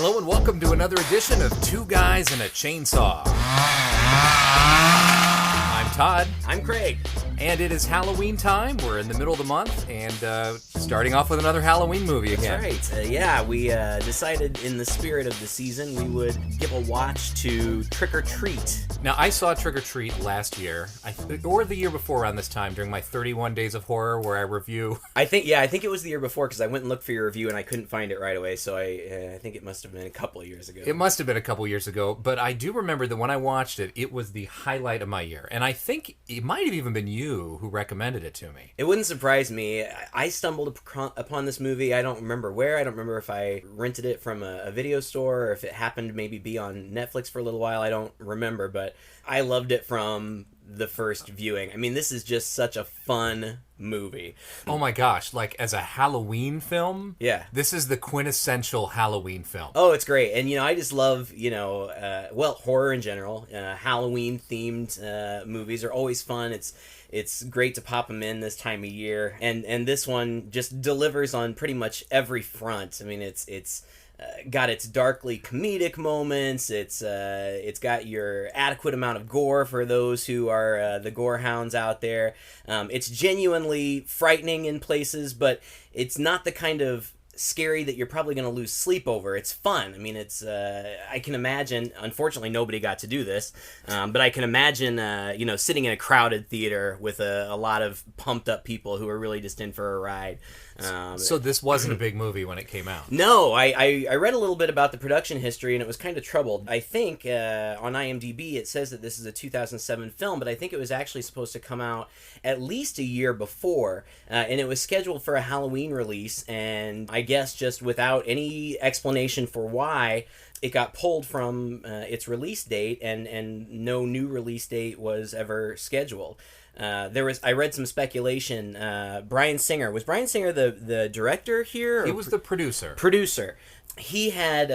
Hello and welcome to another edition of Two Guys and a Chainsaw. I'm Todd. I'm Craig. And it is Halloween time. We're in the middle of the month and starting off with another Halloween movie again. That's right. We decided in the spirit of the season we would give a watch to Trick or Treat. Now, I saw Trick or Treat last year, or the year before around this time, during my 31 Days of Horror, where I review... I think it was the year before, because I went and looked for your review and I couldn't find it right away, so I think it must have been a couple of years ago. It must have been a couple of years ago, but I do remember that when I watched it, it was the highlight of my year. And I think it might have even been you who recommended it to me. It wouldn't surprise me. I stumbled upon this movie. I don't remember where. I don't remember if I rented it from a video store or if it happened to maybe be on Netflix for a little while. I don't remember, but I loved it from the first viewing. I mean, this is just such a fun movie. Oh my gosh, like as a Halloween film? Yeah. This is the quintessential Halloween film. Oh, it's great. And, I just love, horror in general. Halloween-themed movies are always fun. It's great to pop them in this time of year. And this one just delivers on pretty much every front. I mean, it's got its darkly comedic moments. It's got your adequate amount of gore for those who are the gore hounds out there. It's genuinely frightening in places, but it's not the kind of scary that you're probably going to lose sleep over. It's fun. I mean, it's I can imagine, unfortunately nobody got to do this, but I can imagine sitting in a crowded theater with a lot of pumped up people who are really just in for a ride. So this wasn't a big movie when it came out? No, I read a little bit about the production history and it was kind of troubled. I think on IMDb it says that this is a 2007 film, but I think it was actually supposed to come out at least a year before, and it was scheduled for a Halloween release, and I guess just without any explanation for why, it got pulled from its release date, and no new release date was ever scheduled. I read some speculation. Bryan Singer was the director here? He was the producer. He had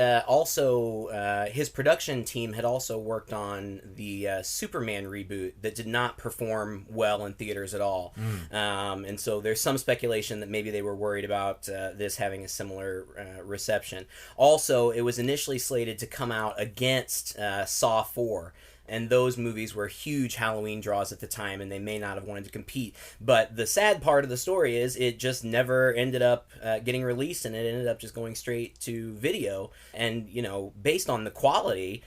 his production team had also worked on the Superman reboot that did not perform well in theaters at all. And so there's some speculation that maybe they were worried about this having a similar reception. Also, it was initially slated to come out against Saw 4. And those movies were huge Halloween draws at the time, and they may not have wanted to compete. But the sad part of the story is it just never ended up getting released, and it ended up just going straight to video. And, based on the quality,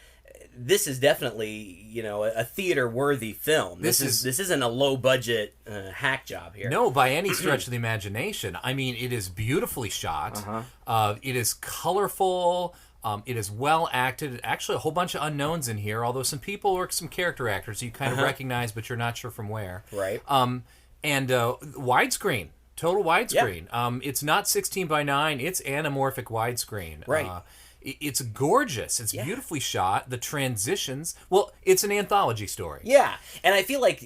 this is definitely, a theater-worthy film. This isn't a low-budget hack job here. No, by any stretch of the imagination. I mean, it is beautifully shot. It is colorful. It is well acted. Actually, a whole bunch of unknowns in here, although some people or some character actors you kind of recognize, but you're not sure from where. Right. And widescreen, total widescreen. Yep. It's not 16 by 9. It's anamorphic widescreen. Right. It's gorgeous. It's beautifully shot. The transitions. Well, it's an anthology story. Yeah, and I feel like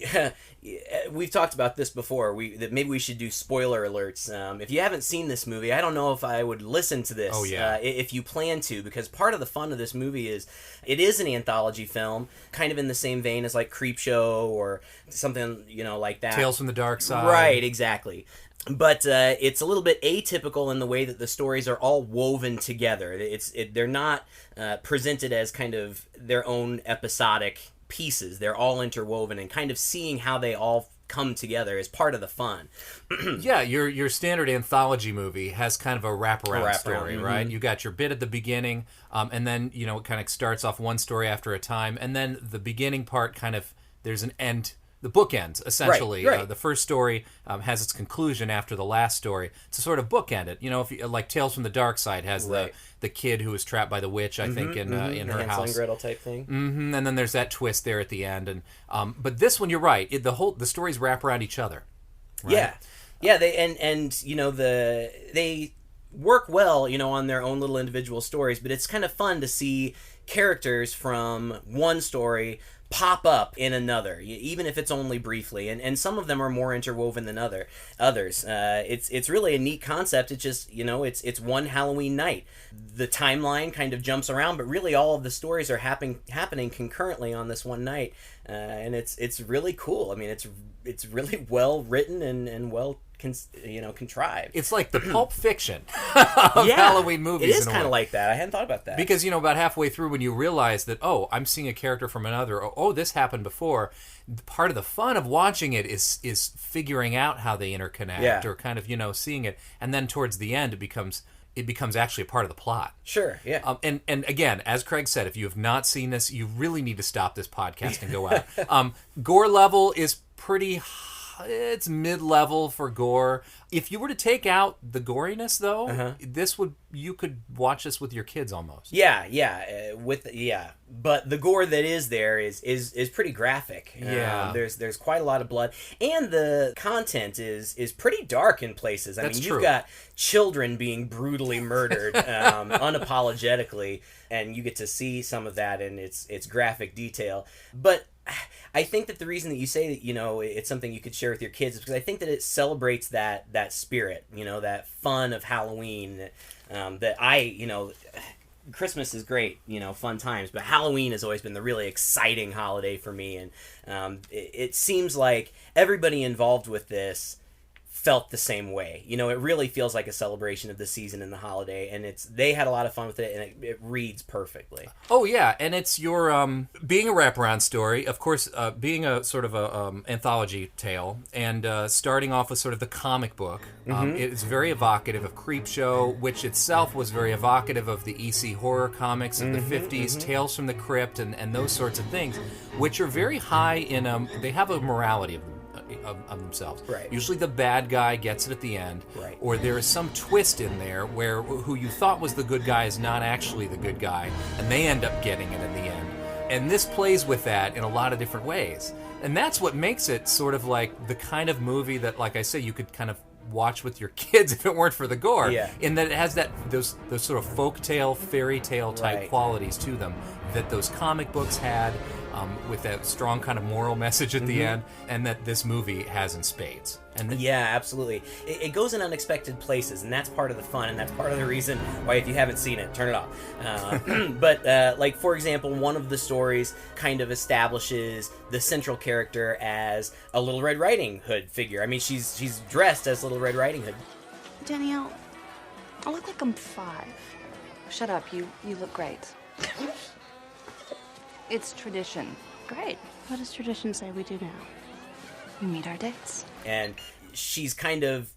we've talked about this before. That maybe we should do spoiler alerts. If you haven't seen this movie, I don't know if I would listen to this. Oh, yeah. If you plan to, because part of the fun of this movie is it is an anthology film, kind of in the same vein as like Creepshow or something like that. Tales from the Dark Side. Right, exactly. But it's a little bit atypical in the way that the stories are all woven together. They're not presented as kind of their own episodic pieces. They're all interwoven, and kind of seeing how they all come together is part of the fun. Yeah, your standard anthology movie has kind of a wraparound story, right? You got your bit at the beginning, and then it kind of starts off one story after a time, and then the beginning part there's an end. The bookends, essentially. Right. The first story has its conclusion after the last story to sort of bookend it. If you, like Tales from the Dark Side has the kid who was trapped by the witch, I think, in her Hansel house. and Gretel type thing. Mm-hmm. And then there's that twist there at the end. And but this one, you're right. The stories wrap around each other. Right? Yeah. They work well, on their own little individual stories. But it's kind of fun to see characters from one story pop up in another, even if it's only briefly, and some of them are more interwoven than others. It's really a neat concept. It's just it's one Halloween night. The timeline kind of jumps around, but really all of the stories are happening concurrently on this one night, and it's really cool. I mean, it's really well written and well contrived. It's like the Pulp Fiction of Halloween movies. It is kind of like that. I hadn't thought about that. Because, about halfway through when you realize that, oh, I'm seeing a character from another, or, oh, this happened before, part of the fun of watching it is figuring out how they interconnect, or kind of, seeing it. And then towards the end, it becomes actually a part of the plot. Sure, yeah. And again, as Craig said, if you have not seen this, you really need to stop this podcast and go out. Gore level is pretty high. It's mid-level for gore. If you were to take out the goriness, though, you could watch this with your kids almost. Yeah. But the gore that is there is pretty graphic. Yeah. There's quite a lot of blood, and the content is pretty dark in places. I mean, you've got children being brutally murdered unapologetically, and you get to see some of that in its graphic detail. But I think that the reason that you say that, it's something you could share with your kids is because I think that it celebrates that spirit, that fun of Halloween, that Christmas is great, fun times, but Halloween has always been the really exciting holiday for me, and it seems like everybody involved with this felt the same way. It really feels like a celebration of the season and the holiday, and they had a lot of fun with it, and it reads perfectly. Oh yeah, and it's your being a wraparound story, of course, being a sort of a anthology tale, and starting off with sort of the comic book. It's very evocative of Creepshow, which itself was very evocative of the EC horror comics of the 50s, Tales from the Crypt, and those sorts of things, which are very high in they have a morality of themselves. Right. Usually the bad guy gets it at the end, right, or there is some twist in there where who you thought was the good guy is not actually the good guy, and they end up getting it in the end. And this plays with that in a lot of different ways. And that's what makes it sort of like the kind of movie that, like I say, you could kind of watch with your kids if it weren't for the gore. Yeah. In that it has those sort of folktale, fairy tale type qualities to them that those comic books had, with that strong kind of moral message at the end, and that this movie has in spades. And yeah, absolutely. It goes in unexpected places, and that's part of the fun, and that's part of the reason why, if you haven't seen it, turn it off. But, like, for example, one of the stories kind of establishes the central character as a Little Red Riding Hood figure. I mean, she's dressed as Little Red Riding Hood. Danielle, I look like I'm 5. Shut up, you look great. It's tradition. Great. What does tradition say we do now? We meet our dates. And she's kind of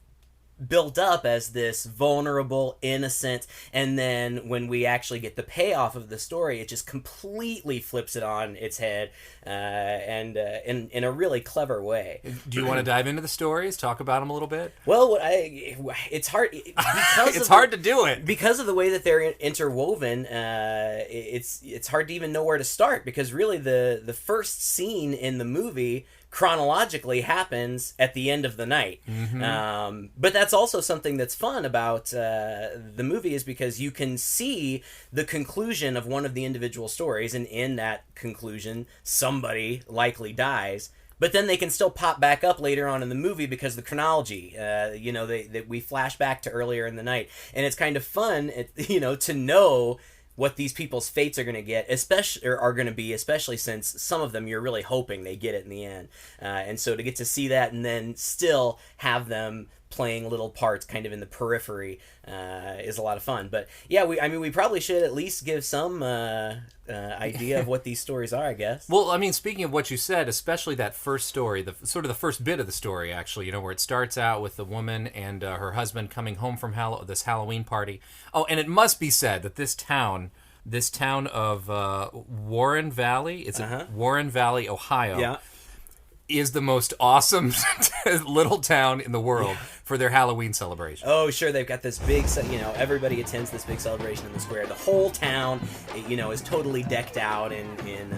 built up as this vulnerable, innocent, and then when we actually get the payoff of the story, it just completely flips it on its head, and in a really clever way. Do you want to dive into the stories? Talk about them a little bit? Well, it's hard because it's hard to do it because of the way that they're interwoven. It's hard to even know where to start, because really the first scene in the movie chronologically happens at the end of the night. But that's also something that's fun about the movie, is because you can see the conclusion of one of the individual stories, and in that conclusion somebody likely dies, but then they can still pop back up later on in the movie because the chronology, we flash back to earlier in the night, and it's kind of fun, to know what these people's fates are going to get, especially since some of them you're really hoping they get it in the end. And so to get to see that and then still have them playing little parts kind of in the periphery is a lot of fun. But yeah, we probably should at least give some idea of what these stories are, I guess. Well, I mean, speaking of what you said, especially that first story, the first bit of the story, actually, where it starts out with the woman and her husband coming home from this Halloween party. Oh, and it must be said that this town of Warren Valley, Warren Valley, Ohio, is the most awesome little town in the world for their Halloween celebration. Oh, sure. They've got this big, everybody attends this big celebration in the square. The whole town, is totally decked out in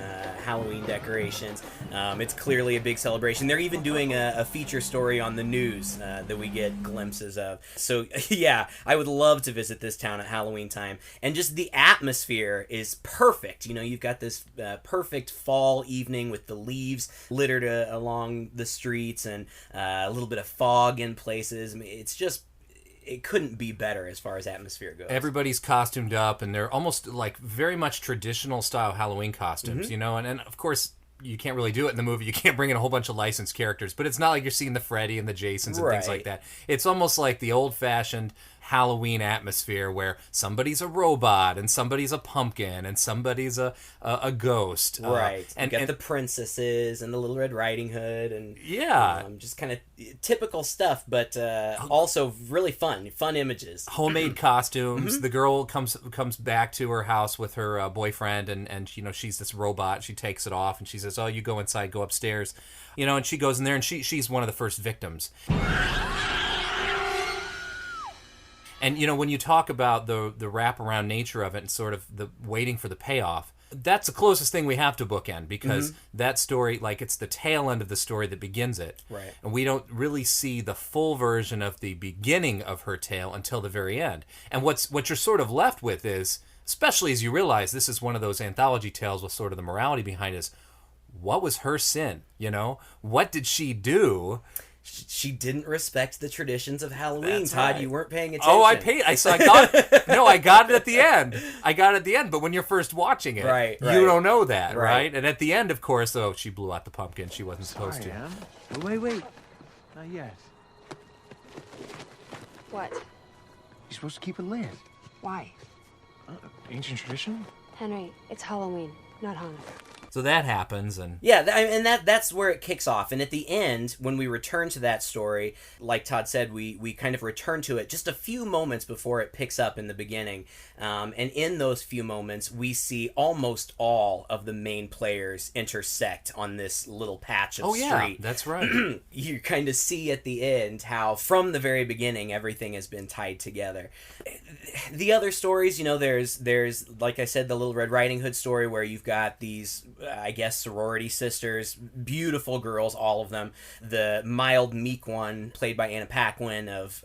Halloween decorations. It's clearly a big celebration. They're even doing a feature story on the news that we get glimpses of. So, yeah, I would love to visit this town at Halloween time. And just the atmosphere is perfect. You've got this perfect fall evening with the leaves littered along the streets, and a little bit of fog in places. I mean, it couldn't be better as far as atmosphere goes. Everybody's costumed up, and they're almost like very much traditional style Halloween costumes, and of course you can't really do it in the movie. You can't bring in a whole bunch of licensed characters, but it's not like you're seeing the Freddy and the Jasons and things like that. It's almost like the old-fashioned Halloween atmosphere where somebody's a robot and somebody's a pumpkin and somebody's a ghost. Right. And you got the princesses and the Little Red Riding Hood and just kind of typical stuff, but also really fun images. Homemade costumes. The girl comes back to her house with her boyfriend and she's this robot. She takes it off and she says, "Oh, you go inside, go upstairs." And she goes in there and she's one of the first victims. And, when you talk about the wraparound nature of it and sort of the waiting for the payoff, that's the closest thing we have to bookend because that story, like, it's the tail end of the story that begins it. Right. And we don't really see the full version of the beginning of her tale until the very end. And what you're sort of left with is, especially as you realize this is one of those anthology tales with sort of the morality behind it, is what was her sin? What did she do? She didn't respect the traditions of Halloween. That's Todd, right. You weren't paying attention. Oh, I paid. I got it at the end. I got it at the end. But when you're first watching it, right. you don't know that, right? And at the end, of course, she blew out the pumpkin. She wasn't supposed to. Anne. Wait. Not yet. What? You're supposed to keep it lit. Why? Ancient tradition? Henry, it's Halloween, not Hanukkah. So that happens, and and that's where it kicks off. And at the end, when we return to that story, like Todd said, we kind of return to it just a few moments before it picks up in the beginning. And in those few moments, we see almost all of the main players intersect on this little patch of street. Yeah, that's right. You kind of see at the end how, from the very beginning, everything has been tied together. The other stories, there's like I said, the Little Red Riding Hood story where you've got these, I guess, sorority sisters, beautiful girls, all of them. The mild, meek one, played by Anna Paquin of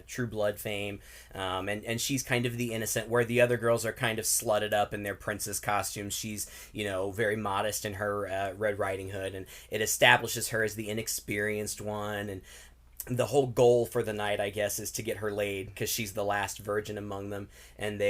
True Blood fame, and she's kind of the innocent, where the other girls are kind of slutted up in their princess costumes. She's, very modest in her Red Riding Hood, and it establishes her as the inexperienced one, and the whole goal for the night, I guess, is to get her laid because she's the last virgin among them. And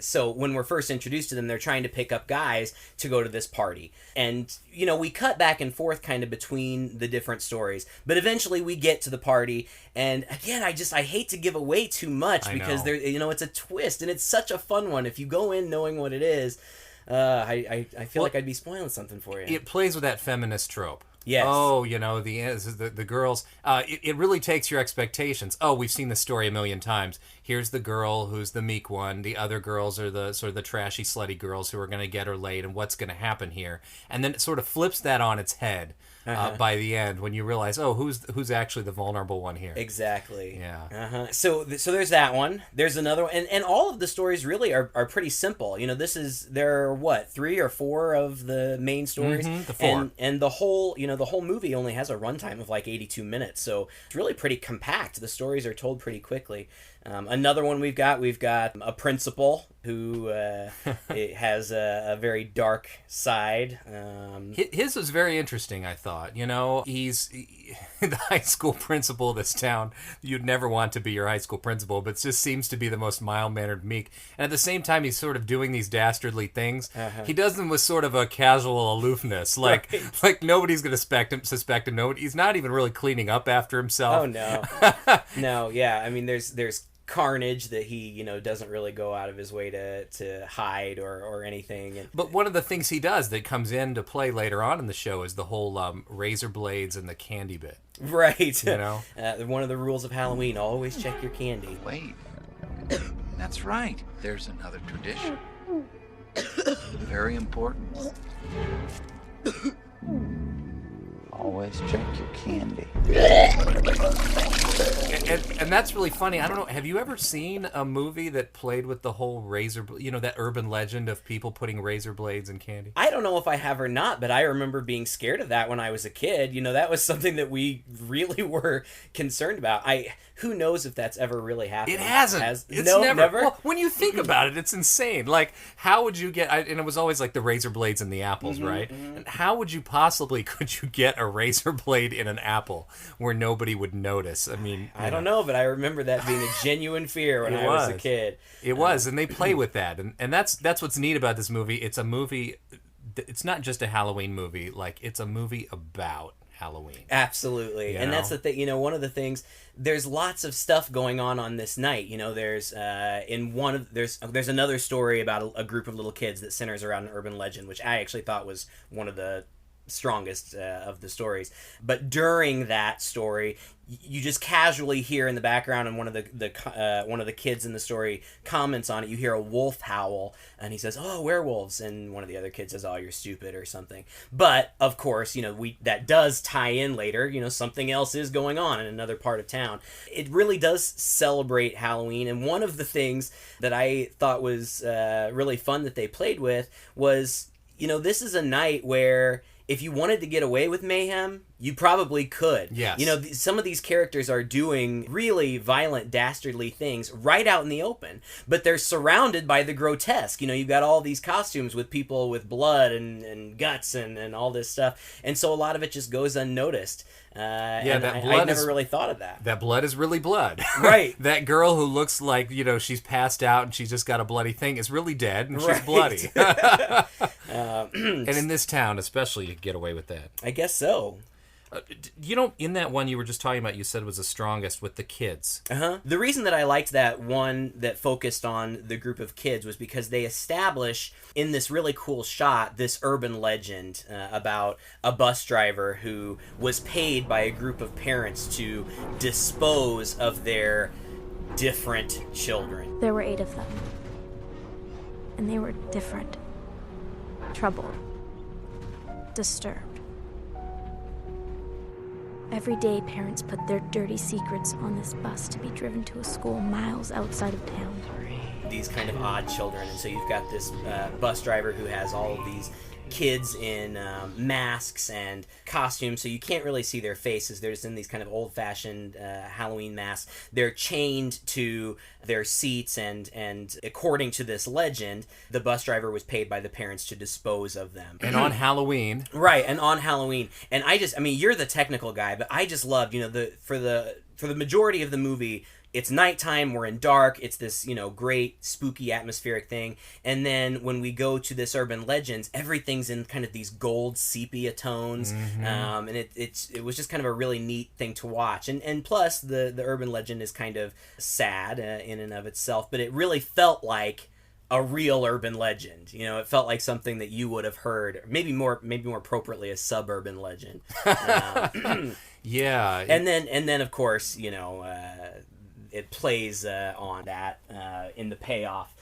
so when we're first introduced to them, they're trying to pick up guys to go to this party. And, we cut back and forth kind of between the different stories. But eventually we get to the party. And again, I hate to give away too much because there, it's a twist and it's such a fun one. If you go in knowing what it is, I feel like I'd be spoiling something for you. It plays with that feminist trope. Yes. Oh, the girls. It really takes your expectations. Oh, we've seen the story a million times. Here's the girl who's the meek one. The other girls are the sort of the trashy, slutty girls who are going to get her laid, and what's going to happen here. And then it sort of flips that on its head by the end when you realize, oh, who's actually the vulnerable one here. Exactly. Yeah. So there's that one. There's another one. And all of the stories really are pretty simple. There are 3 or 4 of the main stories. The 4. And the whole, the whole movie only has a runtime of like 82 minutes. So it's really pretty compact. The stories are told pretty quickly. Another one we've got a principal who has a very dark side. His was very interesting, I thought. He's the high school principal of this town. You'd never want to be your high school principal, but just seems to be the most mild-mannered, meek. And at the same time, he's sort of doing these dastardly things. He does them with sort of a casual aloofness, like nobody's going to suspect him. He's not even really cleaning up after himself. Oh, no. No, yeah. I mean, there's carnage that he doesn't really go out of his way to hide or anything. But one of the things he does that comes into play later on in the show is the whole razor blades and the candy bit. Right. One of the rules of Halloween: always check your candy. Wait, that's right. There's another tradition. Very important. Always check your candy. And that's really funny. I don't know. Have you ever seen a movie that played with the whole razor, that urban legend of people putting razor blades in candy? I don't know if I have or not, but I remember being scared of that when I was a kid. That was something that we really were concerned about. Who knows if that's ever really happened? It hasn't. It's never. Well, when you think about it, it's insane. Like, how would you get? And it was always like the razor blades and the apples, right? And how would you could you get a razor blade in an apple where nobody would notice? I mean, I don't know, but I remember that being a genuine fear when I was a kid. It was, and they play with that, and that's what's neat about this movie. It's a movie it's not just a Halloween movie. Like, it's a movie about Halloween. Absolutely. And that's the thing, you know, one of the things, there's lots of stuff going on this night. You know, there's there's another story about a group of little kids that centers around an urban legend, which I actually thought was one of the strongest of the stories. But during that story, you just casually hear in the background, and one of the kids in the story comments on it. You hear a wolf howl, and he says, "Oh, werewolves," and one of the other kids says, "Oh, you're stupid," or something. But of course, you know, that does tie in later. You know, something else is going on in another part of town. It really does celebrate Halloween, and one of the things that I thought was really fun that they played with was, you know, this is a night where if you wanted to get away with mayhem, you probably could. Yes. You know, some of these characters are doing really violent, dastardly things right out in the open, but they're surrounded by the grotesque. You know, you've got all these costumes with people with blood and guts and all this stuff, and so a lot of it just goes unnoticed. I never really thought of that. That blood is really blood. Right. That girl who looks like, you know, she's passed out and she's just got a bloody thing is really dead, and she's bloody. And in this town especially, you get away with that. I guess so. You know, in that one you were just talking about, you said was the strongest with the kids. The reason that I liked that one that focused on the group of kids was because they establish in this really cool shot this urban legend about a bus driver who was paid by a group of parents to dispose of their different children. There were 8 of them, and they were different, troubled, disturbed. Every day, parents put their dirty secrets on this bus to be driven to a school miles outside of town. These kind of odd children, and so you've got this bus driver who has all of these kids in masks and costumes, so you can't really see their faces. They're just in these kind of old-fashioned Halloween masks. They're chained to their seats, and according to this legend, the bus driver was paid by the parents to dispose of them. And on Halloween. Right, and on Halloween. And I mean, you're the technical guy, but I just loved, you know, for the majority of the movie, it's nighttime, we're in dark, it's this, you know, great spooky atmospheric thing, and then when we go to this urban legends, everything's in kind of these gold sepia tones, and it was just kind of a really neat thing to watch, and plus the urban legend is kind of sad in and of itself, but it really felt like a real urban legend. You know, it felt like something that you would have heard, maybe more appropriately a suburban legend. Yeah. And then of course, you know, it plays on that in the payoff.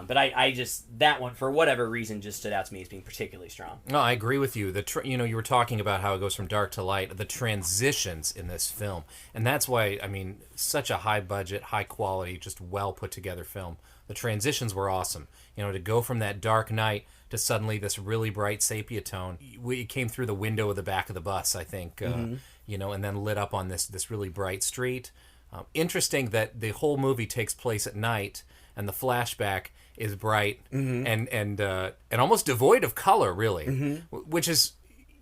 But I just, that one, for whatever reason, just stood out to me as being particularly strong. No, I agree with you. You know, you were talking about how it goes from dark to light, the transitions in this film. And that's why, I mean, such a high budget, high quality, just well put together film. The transitions were awesome. You know, to go from that dark night to suddenly this really bright sepia tone. It came through the window of the back of the bus, I think, you know, and then lit up on this really bright street. Interesting that the whole movie takes place at night, and the flashback is bright and almost devoid of color, really, which is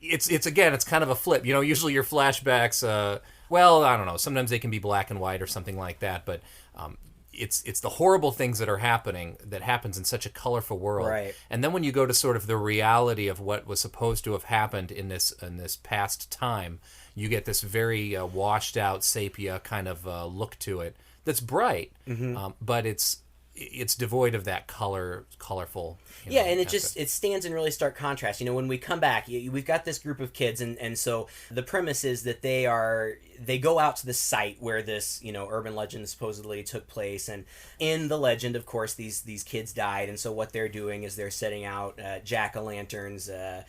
it's kind of a flip. You know, usually your flashbacks, well, I don't know, sometimes they can be black and white or something like that, but it's the horrible things that are happening that happens in such a colorful world, right? And then when you go to sort of the reality of what was supposed to have happened in this past time, you get this very washed out sepia kind of look to it that's bright, but it's devoid of that colorful. Yeah, and it stands in really stark contrast. You know, when we come back, we've got this group of kids, and so the premise is that they go out to the site where this, you know, urban legend supposedly took place, and in the legend, of course, these kids died, and so what they're doing is they're setting out jack-o'-lanterns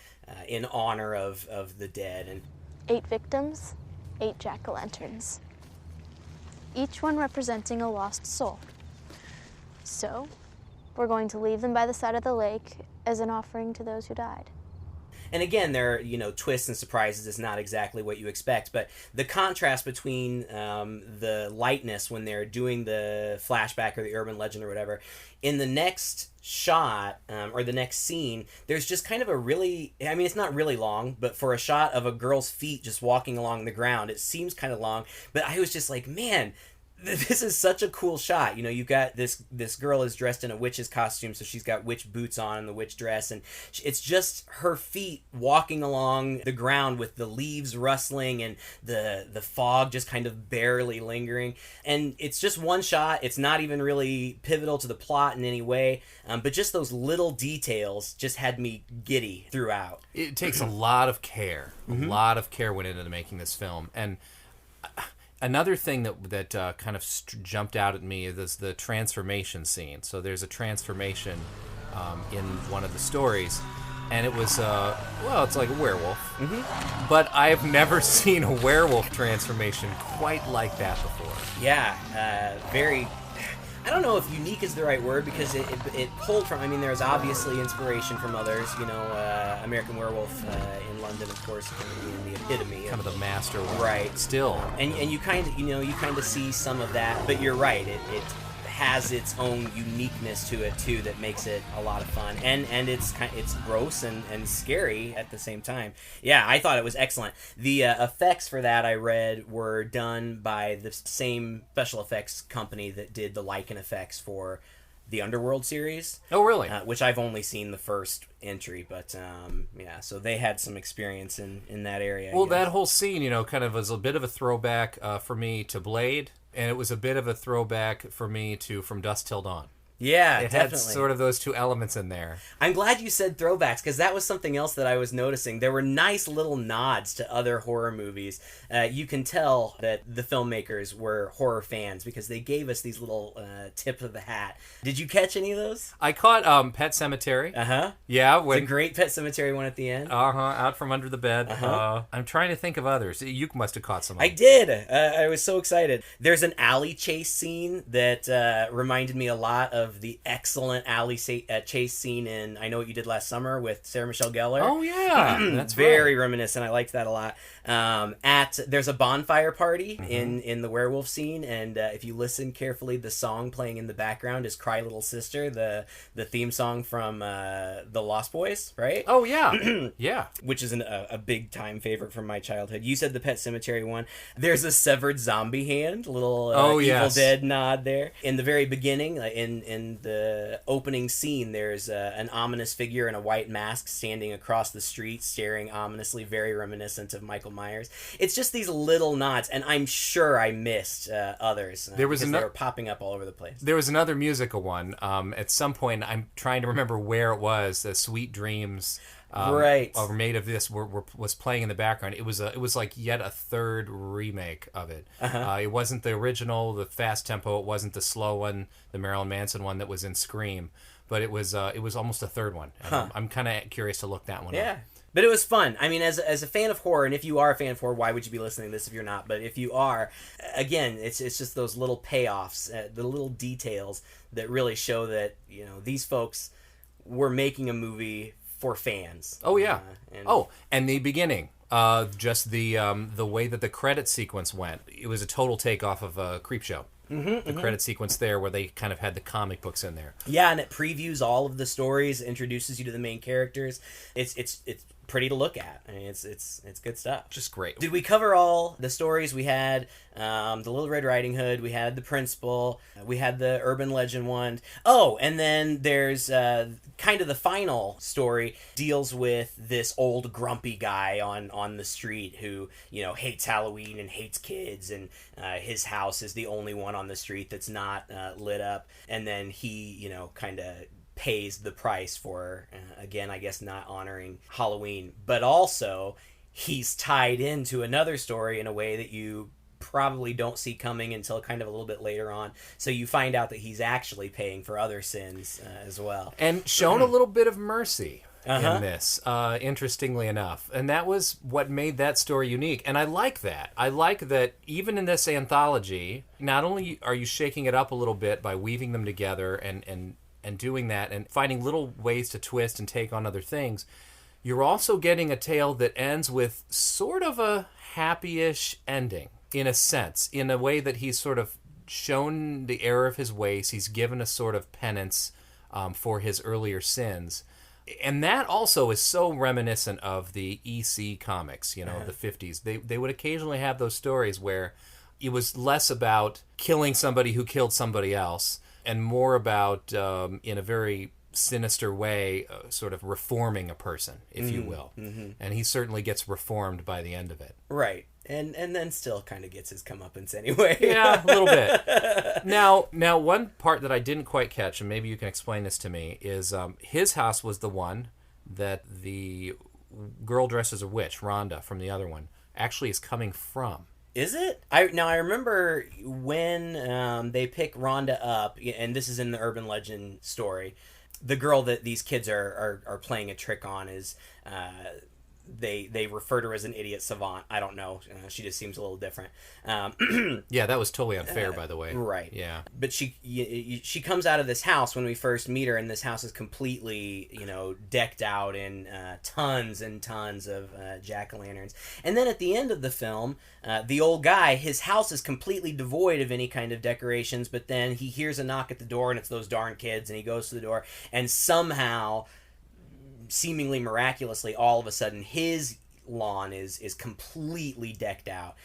in honor of the dead. And 8 victims, 8 jack-o'-lanterns, each one representing a lost soul. So, we're going to leave them by the side of the lake as an offering to those who died. And again, there are, you know, twists and surprises. It's not exactly what you expect, but the contrast between the lightness when they're doing the flashback or the urban legend or whatever, in the next shot or the next scene, there's just kind of a really, I mean, it's not really long, but for a shot of a girl's feet just walking along the ground, it seems kind of long, but I was just like, man, This is such a cool shot. You know, you've got this girl is dressed in a witch's costume, so she's got witch boots on and the witch dress, and it's just her feet walking along the ground with the leaves rustling and the fog just kind of barely lingering. And it's just one shot. It's not even really pivotal to the plot in any way, but just those little details just had me giddy throughout. It takes a lot of care. A lot of care went into making this film, and another thing that kind of jumped out at me is the transformation scene. So there's a transformation in one of the stories, and it was, it's like a werewolf. But I've never seen a werewolf transformation quite like that before. Yeah, very... I don't know if unique is the right word, because it pulled from, I mean, there's obviously inspiration from others, you know, American Werewolf in London, of course, being the epitome. Kind of the master one. Right. Still. And you kind of see some of that, but you're right, it has its own uniqueness to it too that makes it a lot of fun, and it's gross and scary at the same time. Yeah, I thought it was excellent. The effects for that, I read, were done by the same special effects company that did the lichen effects for the Underworld series. Oh, really? Which I've only seen the first entry, but yeah, so they had some experience in that area. Well, that whole scene, you know, kind of was a bit of a throwback for me to Blade, and it was a bit of a throwback for me to From Dusk Till Dawn. Yeah, it definitely. had sort of those two elements in there. I'm glad you said throwbacks, because that was something else that I was noticing. There were nice little nods to other horror movies. You can tell that the filmmakers were horror fans, because they gave us these little tips of the hat. Did you catch any of those? I caught Pet Sematary. Uh-huh. Yeah. It's a great Pet Sematary one at the end. Uh-huh, Out from Under the Bed. Uh-huh. I'm trying to think of others. You must have caught some of them. I did. I was so excited. There's an alley chase scene that reminded me a lot of the excellent alley chase scene in I Know What You Did Last Summer with Sarah Michelle Gellar. Oh, yeah. That's very right. reminiscent. I liked that a lot. There's a bonfire party in the werewolf scene, and if you listen carefully, the song playing in the background is Cry Little Sister, the theme song from The Lost Boys, right? Oh, yeah. Yeah. Which is a big time favorite from my childhood. You said the Pet Sematary one. There's a severed zombie hand, little Evil Dead nod there. In the very beginning, in the opening scene, there's an ominous figure in a white mask standing across the street, staring ominously, very reminiscent of Michael Myers. It's just these little nods, and I'm sure I missed others. They were popping up all over the place. There was another musical one. At some point, I'm trying to remember where it was. Sweet Dreams. Right. Or Made of This was playing in the background. It was like yet a third remake of it. It wasn't the original, the fast tempo. It wasn't the slow one, the Marilyn Manson one that was in Scream. But it was almost a third one. I'm kind of curious to look that one up. Yeah. But it was fun. I mean, as a fan of horror, and if you are a fan of horror, why would you be listening to this if you're not? But if you are, again, it's just those little payoffs, the little details that really show that, you know, these folks were making a movie for fans. Oh, yeah. And the beginning. Just the way that the credit sequence went. It was a total takeoff of Creepshow. The credit sequence there where they kind of had the comic books in there. Yeah, and it previews all of the stories, introduces you to the main characters. It's pretty to look at. I mean, it's good stuff. Just great. Did we cover all the stories? We had the Little Red Riding Hood, we had the Principal, we had the Urban Legend one. Oh, and then there's kind of the final story deals with this old grumpy guy on the street who, you know, hates Halloween and hates kids, and his house is the only one on the street that's not lit up, and then he, you know, kind of pays the price for, again, I guess, not honoring Halloween. But also, he's tied into another story in a way that you probably don't see coming until kind of a little bit later on. So you find out that he's actually paying for other sins as well. And shown a little bit of mercy in this, interestingly enough. And that was what made that story unique. And I like that. I like that even in this anthology, not only are you shaking it up a little bit by weaving them together and doing that and finding little ways to twist and take on other things, you're also getting a tale that ends with sort of a happy-ish ending, in a sense, in a way that he's sort of shown the error of his ways. He's given a sort of penance for his earlier sins. And that also is so reminiscent of the EC comics, you know, the 50s. They would occasionally have those stories where it was less about killing somebody who killed somebody else and more about, in a very sinister way, sort of reforming a person, if you will. And he certainly gets reformed by the end of it. Right. And then still kind of gets his comeuppance anyway. Yeah, a little bit. Now, one part that I didn't quite catch, and maybe you can explain this to me, is his house was the one that the girl dressed as a witch, Rhonda, from the other one, actually is coming from. Is it? I remember when they pick Rhonda up, and this is in the urban legend story, the girl that these kids are playing a trick on is... They refer to her as an idiot savant. I don't know. She just seems a little different. Yeah, that was totally unfair, by the way. Right. Yeah. But she comes out of this house when we first meet her, and this house is completely, decked out in tons and tons of jack-o'-lanterns. And then at the end of the film, the old guy, his house is completely devoid of any kind of decorations, but then he hears a knock at the door, and it's those darn kids, and he goes to the door, and somehow... seemingly miraculously, all of a sudden, his lawn is completely decked out.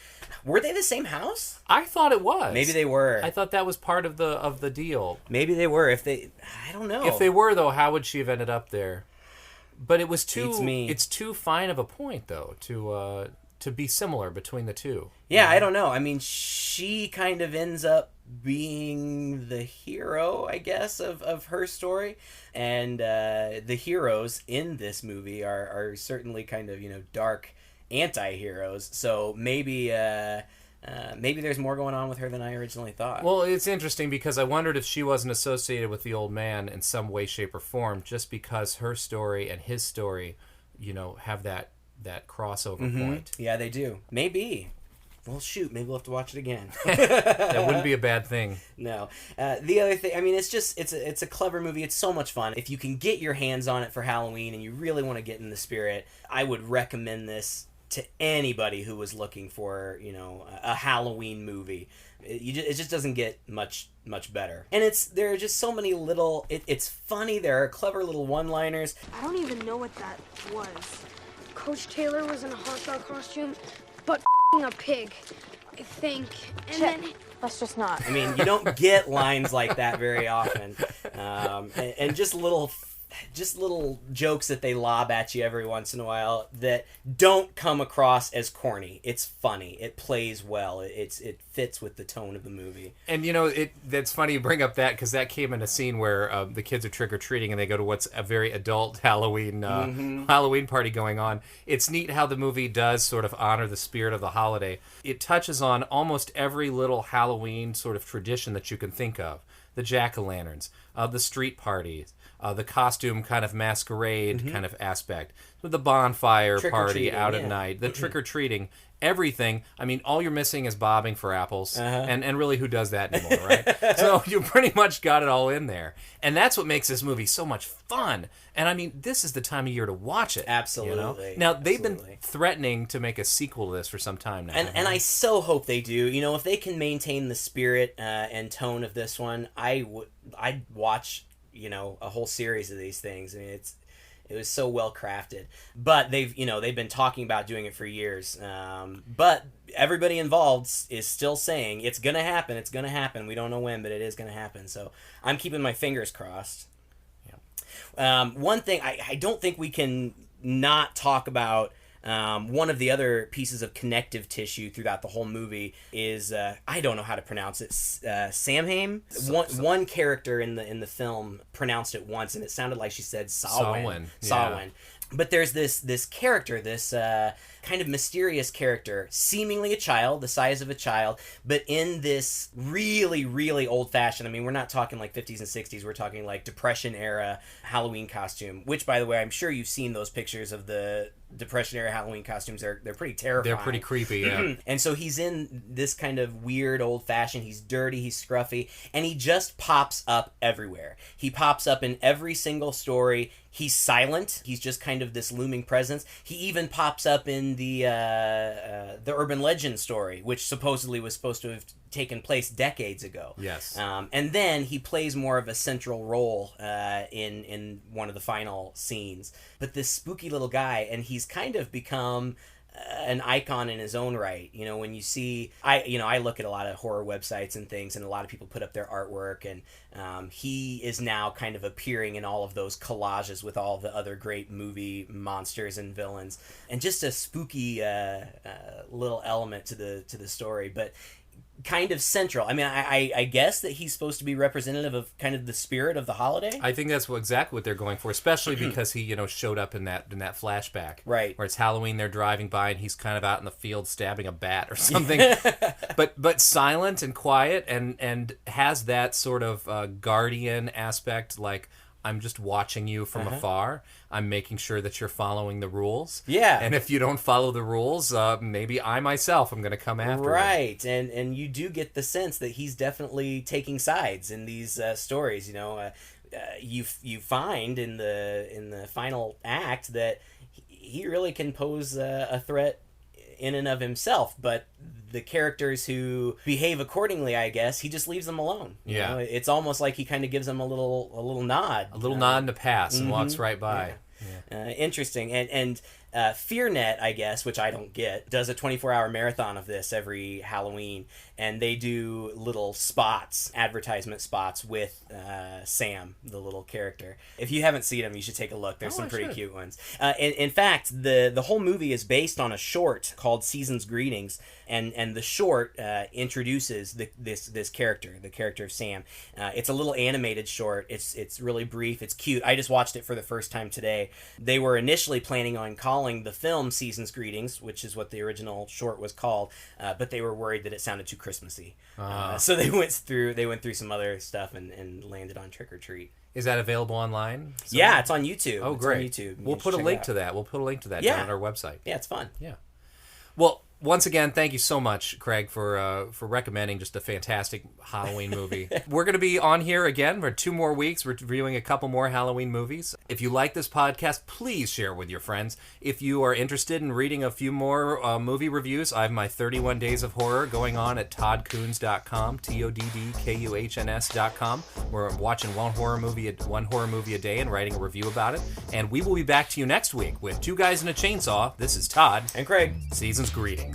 Were they the same house? I thought it was. Maybe they were. I thought that was part of the deal. Maybe they were. I don't know. If they were, though, how would she have ended up there? But it was too. Beats me. It's too fine of a point, though, to be similar between the two. Yeah, I don't know. I mean, she kind of ends up being the hero, I guess, of her story. And the heroes in this movie are certainly kind of, dark anti-heroes. So maybe there's more going on with her than I originally thought. Well, it's interesting because I wondered if she wasn't associated with the old man in some way, shape, or form, just because her story and his story, have that crossover point. Yeah, they do. Maybe. Well, shoot, maybe we'll have to watch it again. That wouldn't be a bad thing. No. The other thing, I mean, it's a clever movie. It's so much fun. If you can get your hands on it for Halloween and you really want to get in the spirit, I would recommend this to anybody who was looking for, a Halloween movie. It just doesn't get much better. And there are just so many little... It's funny. There are clever little one-liners. I don't even know what that was. Coach Taylor was in a hot dog costume, but a pig, I think. And Chip, then... let's just not. I mean, you don't get lines like that very often. And just little jokes that they lob at you every once in a while that don't come across as corny. It's funny. It plays well. It fits with the tone of the movie. And that's funny you bring up that, because that came in a scene where the kids are trick-or-treating and they go to what's a very adult Halloween party going on. It's neat how the movie does sort of honor the spirit of the holiday. It touches on almost every little Halloween sort of tradition that you can think of. The jack-o'-lanterns, the street parties, the costume kind of masquerade kind of aspect, the bonfire party out at night, the trick-or-treating, everything. I mean, all you're missing is bobbing for apples, and really, who does that anymore, right? So you pretty much got it all in there. And that's what makes this movie so much fun. And I mean, this is the time of year to watch it. Absolutely. Now, they've been threatening to make a sequel to this for some time now. And I so hope they do. If they can maintain the spirit and tone of this one, I'd watch... a whole series of these things. I mean, it was so well crafted. But they've been talking about doing it for years. But everybody involved is still saying it's gonna happen. It's gonna happen. We don't know when, but it is gonna happen. So I'm keeping my fingers crossed. Yeah. One thing I don't think we can not talk about. One of the other pieces of connective tissue throughout the whole movie is I don't know how to pronounce it. Samhain. One character in the film pronounced it once, and it sounded like she said Samhain. Samhain. But there's this character, this kind of mysterious character, seemingly a child, the size of a child, but in this really, really old-fashioned, I mean, we're not talking like 50s and 60s, we're talking like Depression-era Halloween costume, which, by the way, I'm sure you've seen those pictures of the Depression-era Halloween costumes. They're pretty terrifying. They're pretty creepy, yeah. And so he's in this kind of weird old-fashioned, he's dirty, he's scruffy, and he just pops up everywhere. He pops up in every single story. He's silent. He's just kind of this looming presence. He even pops up in the urban legend story, which supposedly was supposed to have taken place decades ago. Yes. And then he plays more of a central role in one of the final scenes. But this spooky little guy, and he's kind of become an icon in his own right. You know, when you see, I look at a lot of horror websites and things, and a lot of people put up their artwork, and he is now kind of appearing in all of those collages with all the other great movie monsters and villains, and just a spooky little element to the story, but kind of central. I mean, I guess that he's supposed to be representative of kind of the spirit of the holiday. I think that's exactly what they're going for, especially because he, showed up in that flashback, right? Where it's Halloween, they're driving by, and he's kind of out in the field stabbing a bat or something, but silent and quiet, and has that sort of guardian aspect, like, I'm just watching you from afar. I'm making sure that you're following the rules. Yeah. And if you don't follow the rules, maybe I myself am going to come after you. Right. And you do get the sense that he's definitely taking sides in these stories. You find in the final act that he really can pose a threat in and of himself, but the characters who behave accordingly, I guess, he just leaves them alone. Yeah. It's almost like he kind of gives them a little nod. A little nod to pass and walks right by. Yeah. Interesting. And FearNet, I guess, which I don't get, does a 24-hour marathon of this every Halloween, and they do little spots, advertisement spots with Sam, the little character. If you haven't seen them, you should take a look. There's some pretty cute ones. In fact, the whole movie is based on a short called Season's Greetings, and the short introduces this character, the character of Sam. It's a little animated short. It's really brief. It's cute. I just watched it for the first time today. They were initially planning on calling the film Season's Greetings, which is what the original short was called, but they were worried that it sounded too Christmassy. So they went through some other stuff and landed on Trick or Treat. Is that available online? Yeah, it's on YouTube. Oh, great. It's on YouTube. We'll put a link to that. We'll put a link to that down on our website. Yeah, it's fun. Yeah. Well, once again, thank you so much, Craig, for recommending just a fantastic Halloween movie. We're going to be on here again for 2 more weeks, reviewing a couple more Halloween movies. If you like this podcast, please share it with your friends. If you are interested in reading a few more movie reviews, I have my 31 Days of Horror going on at toddkuhns.com, TODDKUHNS.com. We're watching one horror movie a day and writing a review about it. And we will be back to you next week with 2 Guys and a Chainsaw. This is Todd. And Craig. Season's Greetings.